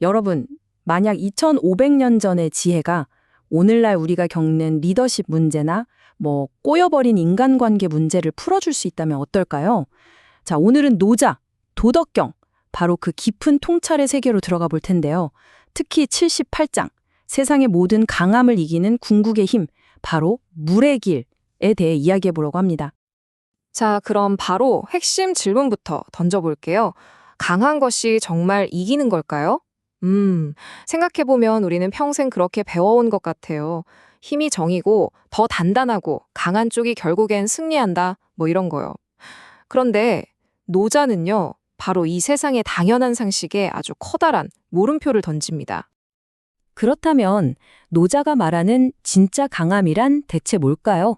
여러분, 만약 2500년 전의 지혜가 오늘날 우리가 겪는 리더십 문제나 꼬여버린 인간관계 문제를 풀어줄 수 있다면 어떨까요? 자, 오늘은 노자, 도덕경, 바로 그 깊은 통찰의 세계로 들어가 볼 텐데요. 특히 78장, 세상의 모든 강함을 이기는 궁극의 힘, 바로 물의 길에 대해 이야기해 보려고 합니다. 자, 그럼 바로 핵심 질문부터 던져볼게요. 강한 것이 정말 이기는 걸까요? 생각해보면 우리는 평생 그렇게 배워온 것 같아요. 힘이 정이고 더 단단하고 강한 쪽이 결국엔 승리한다, 이런 거요. 그런데 노자는요, 바로 이 세상의 당연한 상식에 아주 커다란 물음표를 던집니다. 그렇다면 노자가 말하는 진짜 강함이란 대체 뭘까요?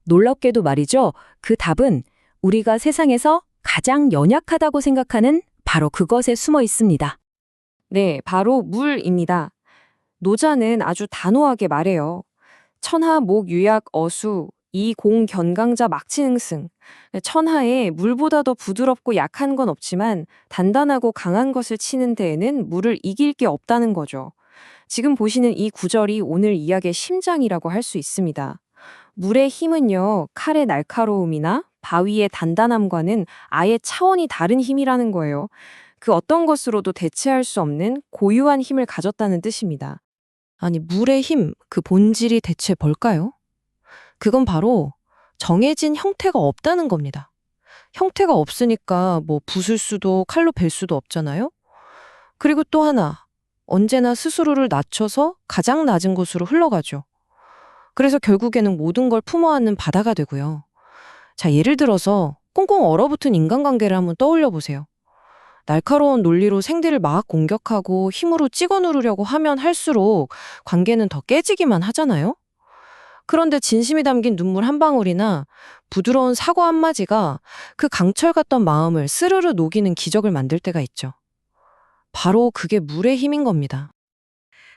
놀랍게도 말이죠. 그 답은 우리가 세상에서 가장 연약하다고 생각하는 바로 그것에 숨어 있습니다. 네, 바로 물입니다. 노자는 아주 단호하게 말해요. 천하, 목, 유약, 어수, 이, 공, 견강자, 막치능승. 천하에 물보다 더 부드럽고 약한 건 없지만 단단하고 강한 것을 치는 데에는 물을 이길 게 없다는 거죠. 지금 보시는 이 구절이 오늘 이야기의 심장이라고 할 수 있습니다. 물의 힘은요, 칼의 날카로움이나 바위의 단단함과는 아예 차원이 다른 힘이라는 거예요. 그 어떤 것으로도 대체할 수 없는 고유한 힘을 가졌다는 뜻입니다. 아니, 물의 힘, 그 본질이 대체 뭘까요? 그건 바로 정해진 형태가 없다는 겁니다. 형태가 없으니까 부술 수도 칼로 벨 수도 없잖아요? 그리고 또 하나, 언제나 스스로를 낮춰서 가장 낮은 곳으로 흘러가죠. 그래서 결국에는 모든 걸 품어안는 바다가 되고요. 자, 예를 들어서 꽁꽁 얼어붙은 인간관계를 한번 떠올려 보세요. 날카로운 논리로 생들을 막 공격하고 힘으로 찍어 누르려고 하면 할수록 관계는 더 깨지기만 하잖아요? 그런데 진심이 담긴 눈물 한 방울이나 부드러운 사과 한마디가 그 강철 같던 마음을 스르르 녹이는 기적을 만들 때가 있죠. 바로 그게 물의 힘인 겁니다.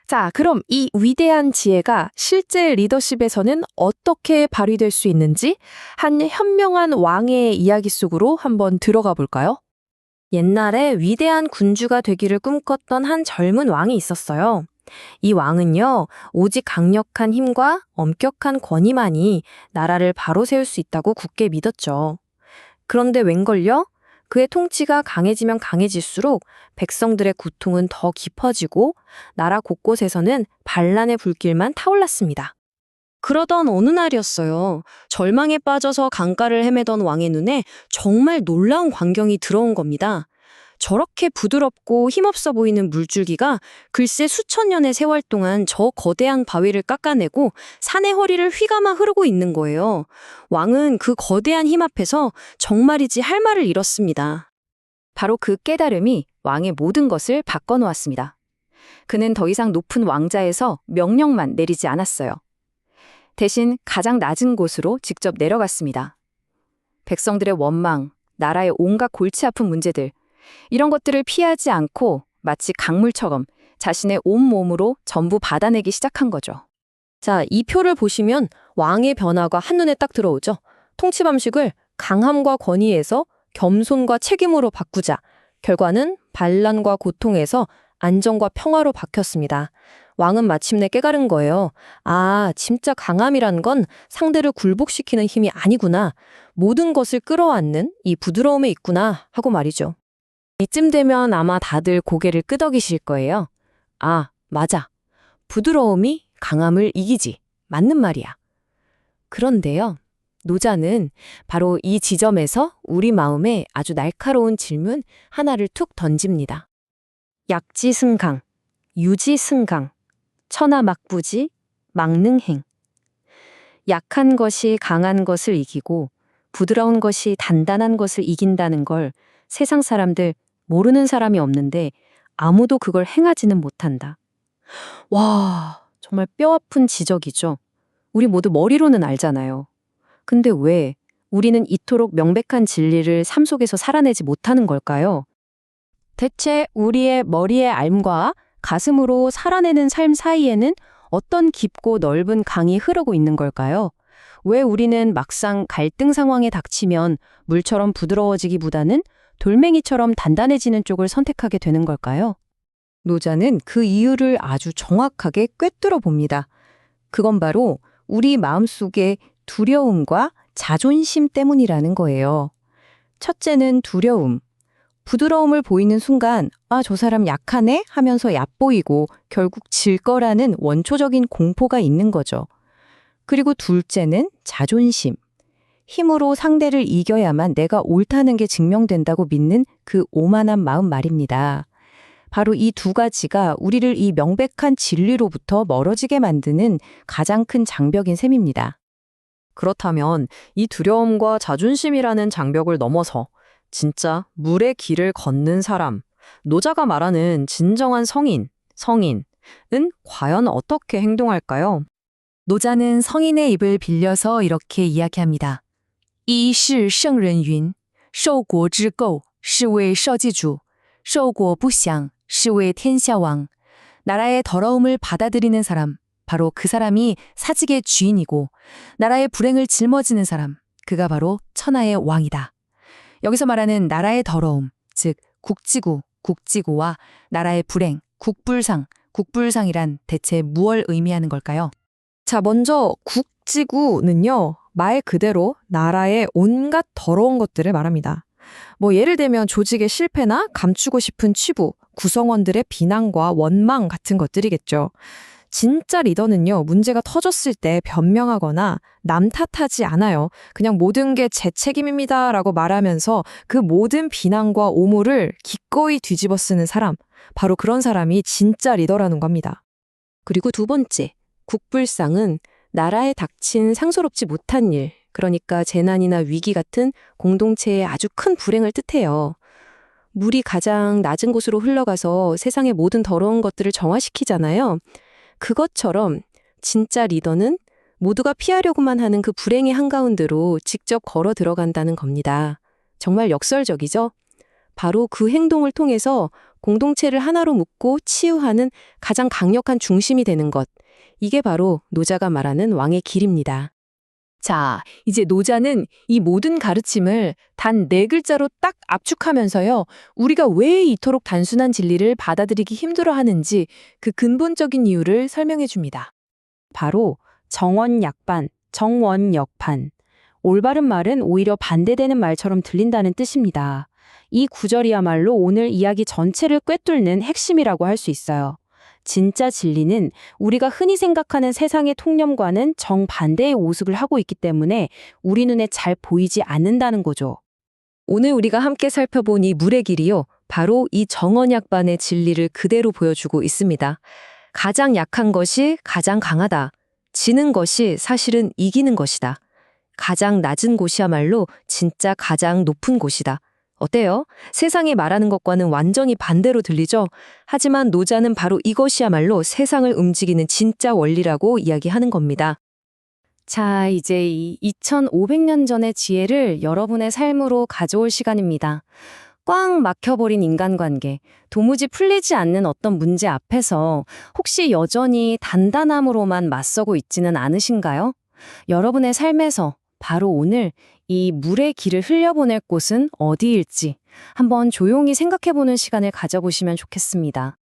자, 그럼 이 위대한 지혜가 실제 리더십에서는 어떻게 발휘될 수 있는지 한 현명한 왕의 이야기 속으로 한번 들어가 볼까요? 옛날에 위대한 군주가 되기를 꿈꿨던 한 젊은 왕이 있었어요. 이 왕은요, 오직 강력한 힘과 엄격한 권위만이 나라를 바로 세울 수 있다고 굳게 믿었죠. 그런데 웬걸요? 그의 통치가 강해지면 강해질수록 백성들의 고통은 더 깊어지고 나라 곳곳에서는 반란의 불길만 타올랐습니다. 그러던 어느 날이었어요. 절망에 빠져서 강가를 헤매던 왕의 눈에 정말 놀라운 광경이 들어온 겁니다. 저렇게 부드럽고 힘없어 보이는 물줄기가 글쎄 수천 년의 세월 동안 저 거대한 바위를 깎아내고 산의 허리를 휘감아 흐르고 있는 거예요. 왕은 그 거대한 힘 앞에서 정말이지 할 말을 잃었습니다. 바로 그 깨달음이 왕의 모든 것을 바꿔놓았습니다. 그는 더 이상 높은 왕자에서 명령만 내리지 않았어요. 대신 가장 낮은 곳으로 직접 내려갔습니다. 백성들의 원망, 나라의 온갖 골치 아픈 문제들, 이런 것들을 피하지 않고 마치 강물처럼 자신의 온몸으로 전부 받아내기 시작한 거죠. 자, 이 표를 보시면 왕의 변화가 한눈에 딱 들어오죠. 통치 방식을 강함과 권위에서 겸손과 책임으로 바꾸자. 결과는 반란과 고통에서 안정과 평화로 바뀌었습니다. 왕은 마침내 깨달은 거예요. 아, 진짜 강함이란 건 상대를 굴복시키는 힘이 아니구나. 모든 것을 끌어안는 이 부드러움에 있구나 하고 말이죠. 이쯤 되면 아마 다들 고개를 끄덕이실 거예요. 아, 맞아. 부드러움이 강함을 이기지. 맞는 말이야. 그런데요, 노자는 바로 이 지점에서 우리 마음에 아주 날카로운 질문 하나를 툭 던집니다. 약지승강, 유지승강, 천하막부지, 막능행. 약한 것이 강한 것을 이기고 부드러운 것이 단단한 것을 이긴다는 걸 세상 사람들 모르는 사람이 없는데 아무도 그걸 행하지는 못한다. 와, 정말 뼈아픈 지적이죠. 우리 모두 머리로는 알잖아요. 근데 왜 우리는 이토록 명백한 진리를 삶 속에서 살아내지 못하는 걸까요? 대체 우리의 머리의 알과 가슴으로 살아내는 삶 사이에는 어떤 깊고 넓은 강이 흐르고 있는 걸까요? 왜 우리는 막상 갈등 상황에 닥치면 물처럼 부드러워지기보다는 돌멩이처럼 단단해지는 쪽을 선택하게 되는 걸까요? 노자는 그 이유를 아주 정확하게 꿰뚫어 봅니다. 그건 바로 우리 마음속의 두려움과 자존심 때문이라는 거예요. 첫째는 두려움. 부드러움을 보이는 순간 저 사람 약하네 하면서 얕보이고 결국 질 거라는 원초적인 공포가 있는 거죠. 그리고 둘째는 자존심. 힘으로 상대를 이겨야만 내가 옳다는 게 증명된다고 믿는 그 오만한 마음 말입니다. 바로 이 두 가지가 우리를 이 명백한 진리로부터 멀어지게 만드는 가장 큰 장벽인 셈입니다. 그렇다면 이 두려움과 자존심이라는 장벽을 넘어서 진짜 물의 길을 걷는 사람, 노자가 말하는 진정한 성인은 과연 어떻게 행동할까요? 노자는 성인의 입을 빌려서 이렇게 이야기합니다. 一是圣人云受国之垢是为社稷主受国不祥是为天下王 나라의 더러움을 받아들이는 사람, 바로 그 사람이 사직의 주인이고 나라의 불행을 짊어지는 사람, 그가 바로 천하의 왕이다. 여기서 말하는 나라의 더러움, 즉 국지구, 국지고와 나라의 불행, 국불상이란 대체 무엇을 의미하는 걸까요? 자, 먼저 국지구는요, 말 그대로 나라의 온갖 더러운 것들을 말합니다. 예를 들면 조직의 실패나 감추고 싶은 치부, 구성원들의 비난과 원망 같은 것들이겠죠. 진짜 리더는요, 문제가 터졌을 때 변명하거나 남 탓하지 않아요. 그냥 모든 게 제 책임입니다 라고 말하면서 그 모든 비난과 오물을 기꺼이 뒤집어 쓰는 사람, 바로 그런 사람이 진짜 리더라는 겁니다. 그리고 두 번째, 국불상은 나라에 닥친 상소롭지 못한 일, 그러니까 재난이나 위기 같은 공동체의 아주 큰 불행을 뜻해요. 물이 가장 낮은 곳으로 흘러가서 세상의 모든 더러운 것들을 정화시키잖아요. 그것처럼 진짜 리더는 모두가 피하려고만 하는 그 불행의 한가운데로 직접 걸어 들어간다는 겁니다. 정말 역설적이죠? 바로 그 행동을 통해서 공동체를 하나로 묶고 치유하는 가장 강력한 중심이 되는 것. 이게 바로 노자가 말하는 왕의 길입니다. 자, 이제 노자는 이 모든 가르침을 단 4글자로 딱 압축하면서요, 우리가 왜 이토록 단순한 진리를 받아들이기 힘들어하는지 그 근본적인 이유를 설명해 줍니다. 바로 정원약반, 정원역판. 올바른 말은 오히려 반대되는 말처럼 들린다는 뜻입니다. 이 구절이야말로 오늘 이야기 전체를 꿰뚫는 핵심이라고 할 수 있어요. 진짜 진리는 우리가 흔히 생각하는 세상의 통념과는 정반대의 오습을 하고 있기 때문에 우리 눈에 잘 보이지 않는다는 거죠. 오늘 우리가 함께 살펴본 이 물의 길이요, 바로 이 정언약반의 진리를 그대로 보여주고 있습니다. 가장 약한 것이 가장 강하다. 지는 것이 사실은 이기는 것이다. 가장 낮은 곳이야말로 진짜 가장 높은 곳이다. 어때요? 세상이 말하는 것과는 완전히 반대로 들리죠? 하지만 노자는 바로 이것이야말로 세상을 움직이는 진짜 원리라고 이야기하는 겁니다. 자, 이제 이 2500년 전의 지혜를 여러분의 삶으로 가져올 시간입니다. 꽉 막혀버린 인간관계, 도무지 풀리지 않는 어떤 문제 앞에서 혹시 여전히 단단함으로만 맞서고 있지는 않으신가요? 여러분의 삶에서 바로 오늘 이 물의 길을 흘려보낼 곳은 어디일지 한번 조용히 생각해보는 시간을 가져보시면 좋겠습니다.